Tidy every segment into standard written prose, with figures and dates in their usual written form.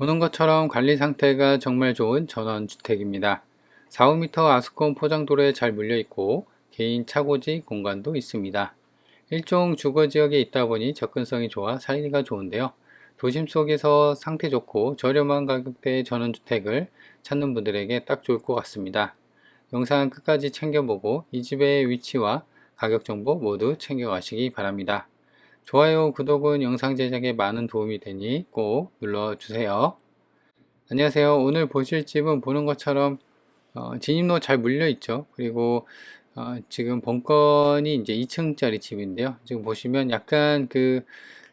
보는 것처럼 관리 상태가 정말 좋은 전원주택입니다. 4-5m 아스콘 포장도로에 잘 물려있고 개인 차고지 공간도 있습니다. 일종 주거지역에 있다 보니 접근성이 좋아 살기가 좋은데요. 도심 속에서 상태 좋고 저렴한 가격대의 전원주택을 찾는 분들에게 딱 좋을 것 같습니다. 영상 끝까지 챙겨보고 이 집의 위치와 가격 정보 모두 챙겨가시기 바랍니다. 좋아요, 구독은 영상 제작에 많은 도움이 되니 꼭 눌러주세요. 안녕하세요. 오늘 보실 집은 보는 것처럼 진입로 잘 물려 있죠. 그리고 지금 본건이 이제 2층짜리 집인데요. 지금 보시면 약간 그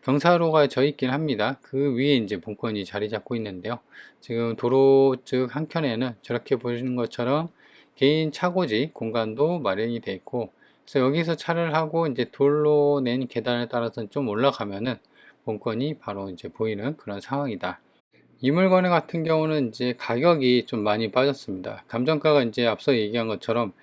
경사로가 져 있긴 합니다. 그 위에 이제 본건이 자리 잡고 있는데요. 지금 도로 즉 한켠에는 저렇게 보시는 것처럼 개인 차고지 공간도 마련이 되어 있고, 그래서 여기서 차를 하고 이제 돌로 낸 계단을 따라서 좀 올라가면은 본건이 바로 이제 보이는 그런 상황이다. 이 물건 같은 경우는 이제 가격이 좀 많이 빠졌습니다. 감정가가 이제 앞서 얘기한 것처럼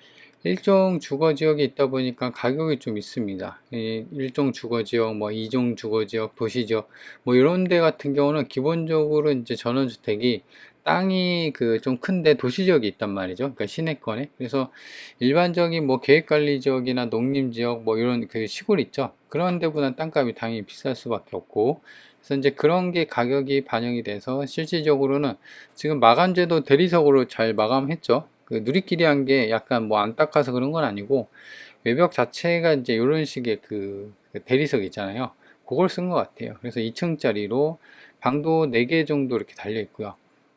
일종 주거지역에 있다 보니까 가격이 좀 있습니다. 이 일종 주거지역, 뭐 이종 주거지역, 도시지역, 뭐 이런 데 같은 경우는 기본적으로 이제 전원주택이 땅이 그 좀 큰데 도시지역이 있단 말이죠. 그러니까 시내권에. 그래서 일반적인 뭐 계획관리지역이나 농림지역 뭐 이런 그 시골 있죠. 그런 데보다는 땅값이 당연히 비쌀 수밖에 없고, 그래서 이제 그런 게 가격이 반영이 돼서 실질적으로는 지금 마감재도 대리석으로 잘 마감했죠. 그 누리끼리 한 게 약간 뭐 안 닦아서 그런 건 아니고, 외벽 자체가 이제 이런 식의 그 대리석 있잖아요. 그걸 쓴 것 같아요. 그래서 2층짜리로 방도 4개 정도 이렇게 달려 있고요.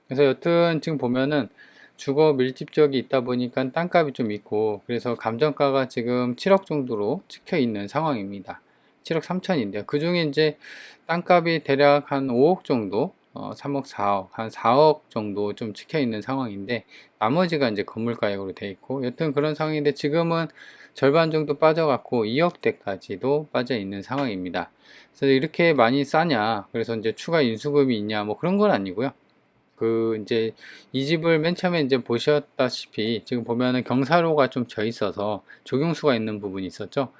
그래서 여튼 지금 보면은 주거 밀집지역이 있다 보니까 땅값이 좀 있고, 그래서 감정가가 지금 7억 정도로 찍혀 있는 상황입니다. 7억 3천인데요. 그 중에 이제 땅값이 대략 한 5억 정도, 3억, 4억, 한 4억 정도 좀 찍혀 있는 상황인데, 나머지가 이제 건물 가격으로 돼 있고, 여튼 그런 상황인데 지금은 절반 정도 빠져갖고 2억대까지도 빠져 있는 상황입니다. 그래서 이렇게 많이 싸냐, 그래서 이제 추가 인수금이 있냐, 뭐 그런 건 아니고요. 그 이제 이 집을 맨 처음에 이제 보셨다시피 지금 보면은 경사로가 좀 져 있어서 조경수가 있는 부분이 있었죠.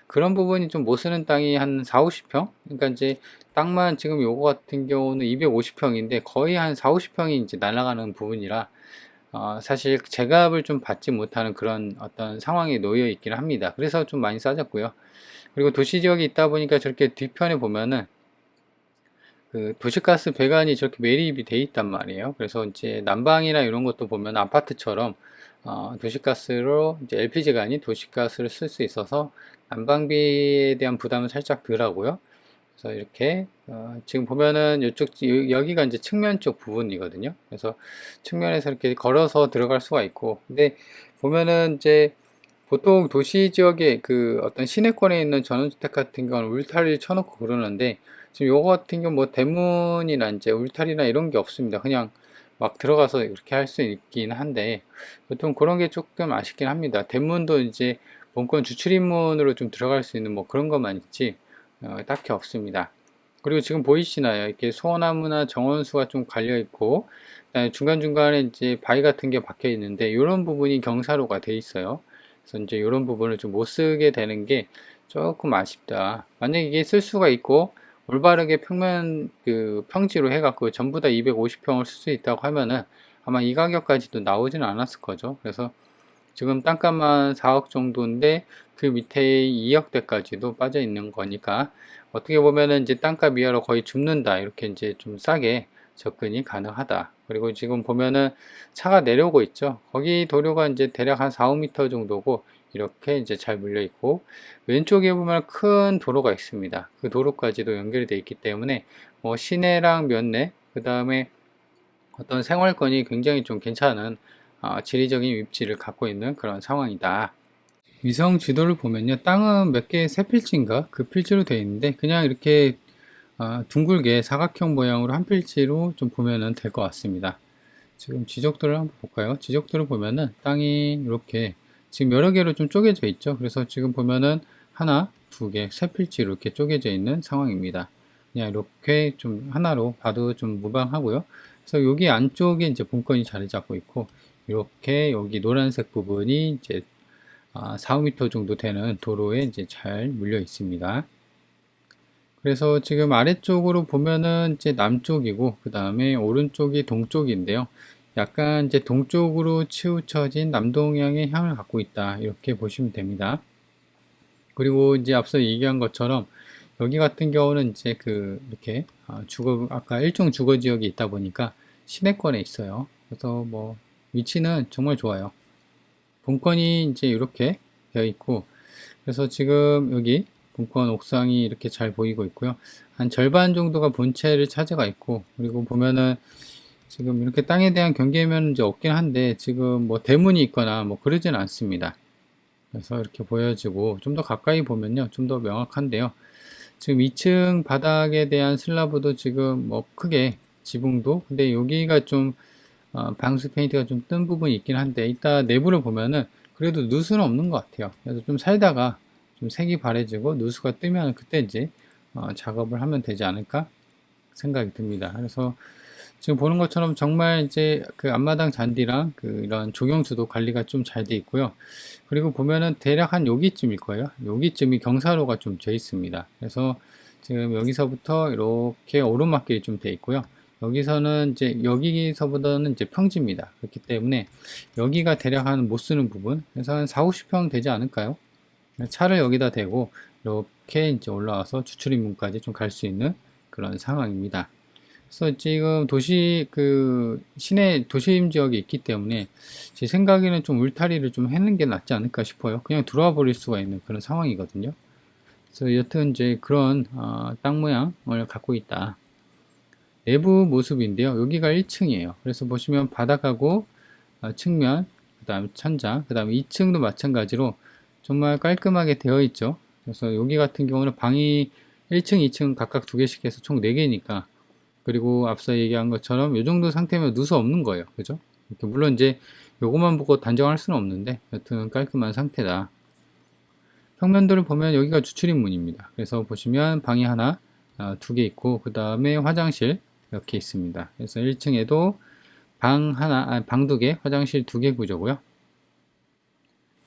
그런 부분이 좀 못 쓰는 땅이 한 4, 50평? 그러니까 이제 땅만 지금 요거 같은 경우는 250평인데 거의 한 4, 50평이 이제 날아가는 부분이라 사실 제값을 좀 받지 못하는 그런 어떤 상황에 놓여 있긴 합니다. 그래서 좀 많이 싸졌고요. 그리고 도시 지역이 있다 보니까 저렇게 뒤편에 보면은 그 도시가스 배관이 저렇게 매립이 돼 있단 말이에요. 그래서 이제 난방이나 이런 것도 보면 아파트처럼 도시가스로 이제 LPG가 아닌 도시가스를 쓸 수 있어서 난방비에 대한 부담은 살짝 덜하고요. 그래서 이렇게 지금 보면은 이쪽 여기가 이제 측면 쪽 부분이거든요. 그래서 측면에서 이렇게 걸어서 들어갈 수가 있고, 근데 보면은 이제 보통 도시 지역에 그 어떤 시내권에 있는 전원주택 같은 경우는 울타리를 쳐놓고 그러는데, 지금 요거 같은 경우 뭐 대문이나 이제 울타리나 이런 게 없습니다. 그냥 막 들어가서 이렇게 할 수 있긴 한데, 보통 그런 게 조금 아쉽긴 합니다. 대문도 이제 본권 주출입문으로 좀 들어갈 수 있는 뭐 그런 것만 있지 딱히 없습니다. 그리고 지금 보이시나요? 이렇게 소나무나 정원수가 좀 갈려 있고, 그다음에 중간중간에 이제 바위 같은 게 박혀 있는데, 이런 부분이 경사로가 돼 있어요. 그래서 이제 이런 부분을 좀 못 쓰게 되는 게 조금 아쉽다. 만약에 이게 쓸 수가 있고 올바르게 평면 그 평지로 해갖고 전부 다 250평을 쓸 수 있다고 하면은 아마 이 가격까지도 나오지는 않았을 거죠. 그래서 지금 땅값만 4억 정도인데 그 밑에 2억대까지도 빠져 있는 거니까, 어떻게 보면은 이제 땅값 이하로 거의 줍는다, 이렇게 이제 좀 싸게 접근이 가능하다. 그리고 지금 보면은 차가 내려오고 있죠. 거기 도로가 이제 대략 한 4, 5m 정도고 이렇게 이제 잘 물려 있고, 왼쪽에 보면 큰 도로가 있습니다. 그 도로까지도 연결이 되어 있기 때문에 뭐 시내랑 면내, 그 다음에 어떤 생활권이 굉장히 좀 괜찮은 지리적인 위치를 갖고 있는 그런 상황이다. 위성 지도를 보면요, 땅은 몇 개 세 필지인가 그 필지로 되어 있는데, 그냥 이렇게 둥글게 사각형 모양으로 한 필지로 좀 보면은 될 것 같습니다. 지금 지적도를 한번 볼까요? 지적도를 보면은 땅이 이렇게 지금 여러 개로 좀 쪼개져 있죠. 그래서 지금 보면은 하나, 두 개, 세 필지로 이렇게 쪼개져 있는 상황입니다. 그냥 이렇게 좀 하나로 봐도 좀 무방하고요. 그래서 여기 안쪽에 이제 본건이 자리 잡고 있고, 이렇게 여기 노란색 부분이 이제 4, 5m 정도 되는 도로에 이제 잘 물려 있습니다. 그래서 지금 아래쪽으로 보면은 이제 남쪽이고, 그 다음에 오른쪽이 동쪽인데요. 약간 이제 동쪽으로 치우쳐진 남동향의 향을 갖고 있다. 이렇게 보시면 됩니다. 그리고 이제 앞서 얘기한 것처럼 여기 같은 경우는 이제 이렇게 아까 일종 주거 지역이 있다 보니까 시내권에 있어요. 그래서 뭐 위치는 정말 좋아요. 본건이 이제 이렇게 되어 있고, 그래서 지금 여기 본건 옥상이 이렇게 잘 보이고 있고요. 한 절반 정도가 본체를 차지가 있고, 그리고 보면은 지금 이렇게 땅에 대한 경계면은 이제 없긴 한데, 지금 뭐 대문이 있거나 뭐 그러진 않습니다. 그래서 이렇게 보여지고, 좀 더 가까이 보면요, 좀 더 명확한데요. 지금 2층 바닥에 대한 슬라브도 지금 뭐 크게 지붕도, 근데 여기가 좀 방수 페인트가 좀 뜬 부분이 있긴 한데, 이따 내부를 보면은 그래도 누수는 없는 것 같아요. 그래서 좀 살다가 좀 색이 바래지고 누수가 뜨면 그때 이제 작업을 하면 되지 않을까 생각이 듭니다. 그래서 지금 보는 것처럼 정말 이제 앞마당 잔디랑 이런 조경수도 관리가 좀 잘 돼 있고요. 그리고 보면은 대략 한 여기쯤일 거예요. 여기쯤이 경사로가 좀 돼 있습니다. 그래서 지금 여기서부터 이렇게 오르막길이 좀 돼 있고요. 여기서는 이제 여기서보다는 이제 평지입니다. 그렇기 때문에 여기가 대략 한 못 쓰는 부분, 그래서 한 4, 50평 되지 않을까요? 차를 여기다 대고 이렇게 이제 올라와서 주출입문까지 좀 갈 수 있는 그런 상황입니다. 그래서 지금 시내 도심 지역에 있기 때문에 제 생각에는 좀 울타리를 좀 해는 게 낫지 않을까 싶어요. 그냥 들어와 버릴 수가 있는 그런 상황이거든요. 그래서 여튼 이제 그런 땅 모양을 갖고 있다. 내부 모습인데요. 여기가 1층이에요. 그래서 보시면 바닥하고 측면, 그 다음 천장, 그 다음 2층도 마찬가지로 정말 깔끔하게 되어 있죠. 그래서 여기 같은 경우는 방이 1층, 2층 각각 2개씩 해서 총 4개니까, 그리고 앞서 얘기한 것처럼 이 정도 상태면 누수 없는 거예요. 그죠? 이렇게 물론 이제 요것만 보고 단정할 수는 없는데 여튼 깔끔한 상태다. 평면도를 보면 여기가 주출입문입니다. 그래서 보시면 방이 하나, 2개 있고, 그 다음에 화장실 이렇게 있습니다. 그래서 1층에도 방 2개, 화장실 2개 구조고요.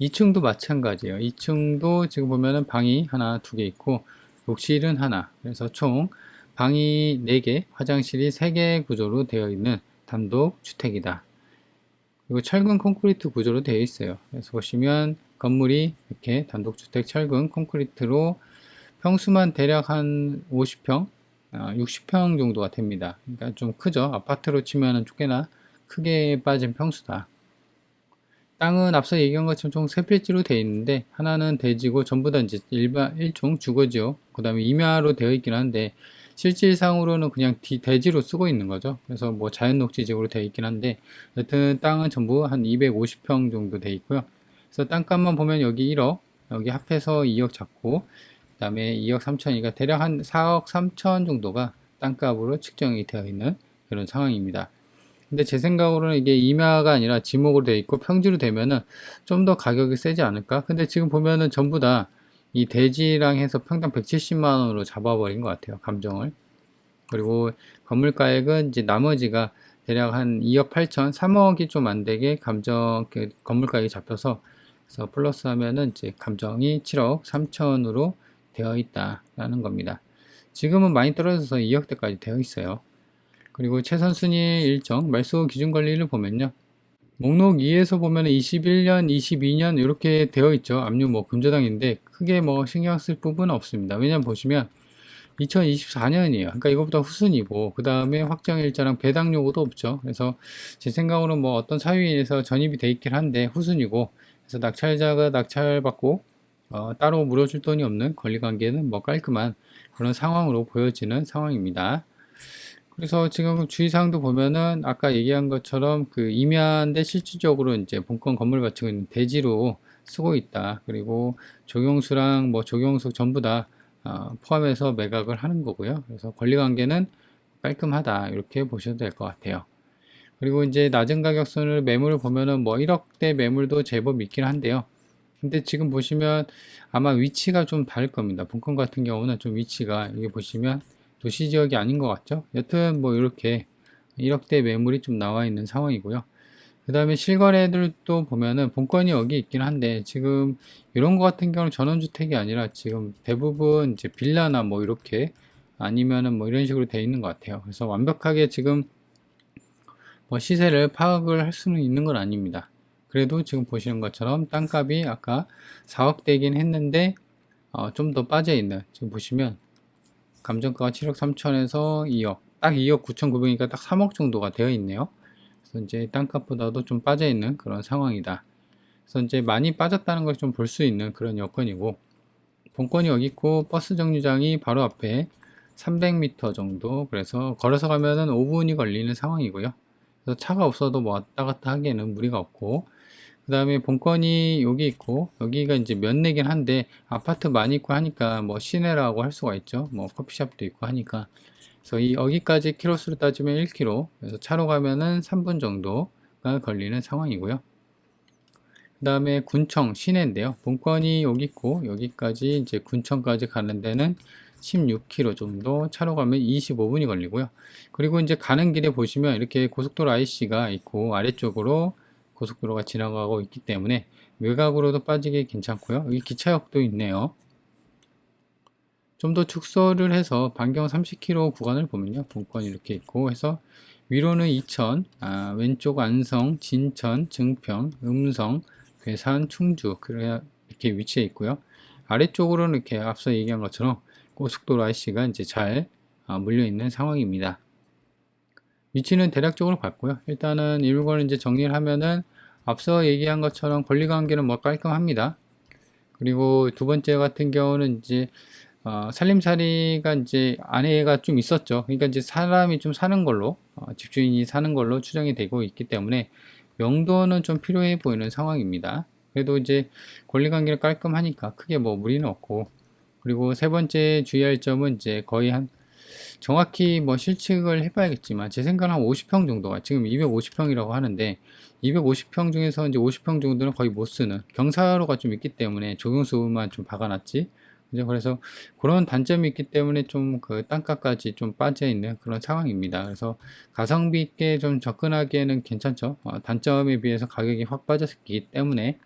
2층도 마찬가지예요. 2층도 지금 보면은 방이 하나, 2개 있고, 욕실은 하나. 그래서 총 방이 4개, 화장실이 3개 구조로 되어 있는 단독 주택이다. 그리고 철근 콘크리트 구조로 되어 있어요. 그래서 보시면 건물이 이렇게 단독주택 철근 콘크리트로 평수만 대략 한 50평, 60평 정도가 됩니다. 그러니까 좀 크죠. 아파트로 치면 꽤나 크게 빠진 평수다. 땅은 앞서 얘기한 것처럼 총 3필지로 되어 있는데, 하나는 대지고 전부 다 이제 일종 주거지요. 그 다음에 임야로 되어 있긴 한데 실질상으로는 그냥 대지로 쓰고 있는 거죠. 그래서 뭐 자연녹지지구로 되어 있긴 한데, 여튼 땅은 전부 한 250평 정도 되어 있고요. 그래서 땅값만 보면 여기 1억, 여기 합해서 2억 잡고, 그 다음에 2억 3천이니까 대략 한 4억 3천 정도가 땅값으로 측정이 되어 있는 그런 상황입니다. 근데 제 생각으로는 이게 임야가 아니라 지목으로 되어 있고 평지로 되면은 좀 더 가격이 세지 않을까? 근데 지금 보면은 전부 다 이 대지랑 해서 평당 170만 원으로 잡아버린 것 같아요, 감정을. 그리고 건물가액은 이제 나머지가 대략 한 2억 8천, 3억이 좀 안 되게 건물가액이 잡혀서, 그래서 플러스 하면은 이제 감정이 7억 3천으로 되어 있다라는 겁니다. 지금은 많이 떨어져서 2억대까지 되어 있어요. 그리고 최선순위 일정, 말소 기준 관리를 보면요. 목록 2에서 보면 21년, 22년 이렇게 되어 있죠. 압류 뭐 금저당인데 크게 뭐 신경 쓸 부분은 없습니다. 왜냐면 보시면 2024년이에요. 그러니까 이것보다 후순이고, 그 다음에 확정일자랑 배당 요구도 없죠. 그래서 제 생각으로는 뭐 어떤 사유인에서 전입이 돼 있긴 한데 후순이고, 그래서 낙찰자가 낙찰받고 따로 물어줄 돈이 없는 권리관계는 뭐 깔끔한 그런 상황으로 보여지는 상황입니다. 그래서 지금 주의사항도 보면은 아까 얘기한 것처럼 임야인데 실질적으로 이제 본건 건물 가치고 있는 대지로 쓰고 있다. 그리고 조경수랑 뭐 조경수 전부 다 포함해서 매각을 하는 거고요. 그래서 권리관계는 깔끔하다. 이렇게 보셔도 될 것 같아요. 그리고 이제 낮은 가격선을 매물을 보면은 뭐 1억대 매물도 제법 있긴 한데요. 근데 지금 보시면 아마 위치가 좀 다를 겁니다. 본건 같은 경우는 좀 위치가, 이게 보시면 도시 지역이 아닌 것 같죠? 여튼 뭐 이렇게 1억대 매물이 좀 나와 있는 상황이고요. 그 다음에 실거래들도 보면은 본건이 여기 있긴 한데, 지금 이런 거 같은 경우는 전원주택이 아니라 지금 대부분 이제 빌라나 뭐 이렇게 아니면은 뭐 이런 식으로 되어 있는 것 같아요. 그래서 완벽하게 지금 뭐 시세를 파악을 할 수는 있는 건 아닙니다. 그래도 지금 보시는 것처럼 땅값이 아까 4억 대긴 했는데 좀 더 빠져 있는, 지금 보시면 감정가가 7억 3천에서 2억, 딱 2억 9,900이니까 딱 3억 정도가 되어 있네요. 그래서 이제 땅값보다도 좀 빠져 있는 그런 상황이다. 그래서 이제 많이 빠졌다는 걸 좀 볼 수 있는 그런 여건이고, 본건이 여기 있고 버스 정류장이 바로 앞에 300m 정도, 그래서 걸어서 가면은 5분이 걸리는 상황이고요. 그래서 차가 없어도 뭐 왔다 갔다 하기에는 무리가 없고, 그 다음에 본건이 여기 있고, 여기가 이제 면내긴 한데 아파트 많이 있고 하니까 뭐 시내라고 할 수가 있죠. 뭐 커피숍도 있고 하니까. 그래서 이 여기까지 키로수로 따지면 1km, 그래서 차로 가면은 3분 정도가 걸리는 상황이고요. 그 다음에 군청 시내인데요. 본건이 여기 있고 여기까지 이제 군청까지 가는 데는 16km 정도, 차로 가면 25분이 걸리고요. 그리고 이제 가는 길에 보시면 이렇게 고속도로 IC가 있고 아래쪽으로 고속도로가 지나가고 있기 때문에 외곽으로도 빠지기 괜찮고요. 여기 기차역도 있네요. 좀 더 축소를 해서 반경 30km 구간을 보면요. 본건이 이렇게 있고 해서 위로는 이천, 왼쪽 안성, 진천, 증평, 음성, 괴산, 충주, 그래야 이렇게 위치해 있고요. 아래쪽으로는 이렇게 앞서 얘기한 것처럼 고속도로 IC가 이제 잘 물려 있는 상황입니다. 위치는 대략적으로 봤고요. 일단은 이걸 이제 정리를 하면은 앞서 얘기한 것처럼 권리관계는 뭐 깔끔합니다. 그리고 두 번째 같은 경우는 이제 살림살이가 이제 아내가 좀 있었죠. 그러니까 이제 사람이 좀 사는 걸로, 집주인이 사는 걸로 추정이 되고 있기 때문에 명도는 좀 필요해 보이는 상황입니다. 그래도 이제 권리관계는 깔끔하니까 크게 뭐 무리는 없고, 그리고 세 번째 주의할 점은 이제 거의 한, 정확히 뭐 실측을 해봐야겠지만 제 생각은 한 50평 정도가, 지금 250평이라고 하는데 250평 중에서 이제 50평 정도는 거의 못 쓰는 경사로가 좀 있기 때문에 조경수만 좀 박아놨지. 그래서 그런 단점이 있기 때문에 좀 그 땅값까지 좀 빠져 있는 그런 상황입니다. 그래서 가성비 있게 좀 접근하기에는 괜찮죠. 단점에 비해서 가격이 확 빠졌기 때문에.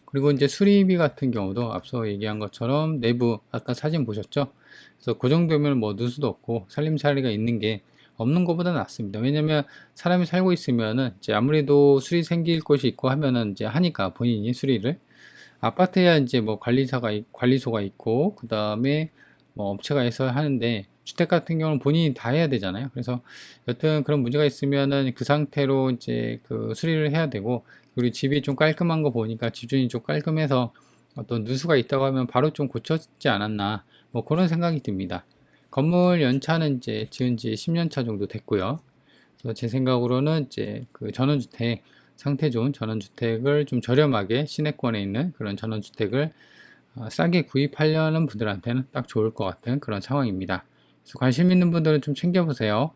그리고 이제 수리비 같은 경우도 앞서 얘기한 것처럼 내부 아까 사진 보셨죠? 그래서 그 정도면 뭐 누수도 없고 살림살이가 있는 게 없는 것보다 낫습니다. 왜냐면 사람이 살고 있으면은 이제 아무래도 수리 생길 곳이 있고 하면은 이제 하니까 본인이 수리를, 아파트야 이제 뭐 관리소가 있고 그 다음에 뭐 업체가 있어 하는데, 주택 같은 경우는 본인이 다 해야 되잖아요. 그래서 여튼 그런 문제가 있으면은 그 상태로 이제 그 수리를 해야 되고, 그리고 집이 좀 깔끔한 거 보니까 집주인이 좀 깔끔해서 어떤 누수가 있다고 하면 바로 좀 고쳤지 않았나, 뭐 그런 생각이 듭니다. 건물 연차는 이제 지은 지 10년 차 정도 됐고요. 그래서 제 생각으로는 이제 그 전원주택, 상태 좋은 전원주택을 좀 저렴하게 시내권에 있는 그런 전원주택을 싸게 구입하려는 분들한테는 딱 좋을 것 같은 그런 상황입니다. 그래서 관심 있는 분들은 좀 챙겨보세요.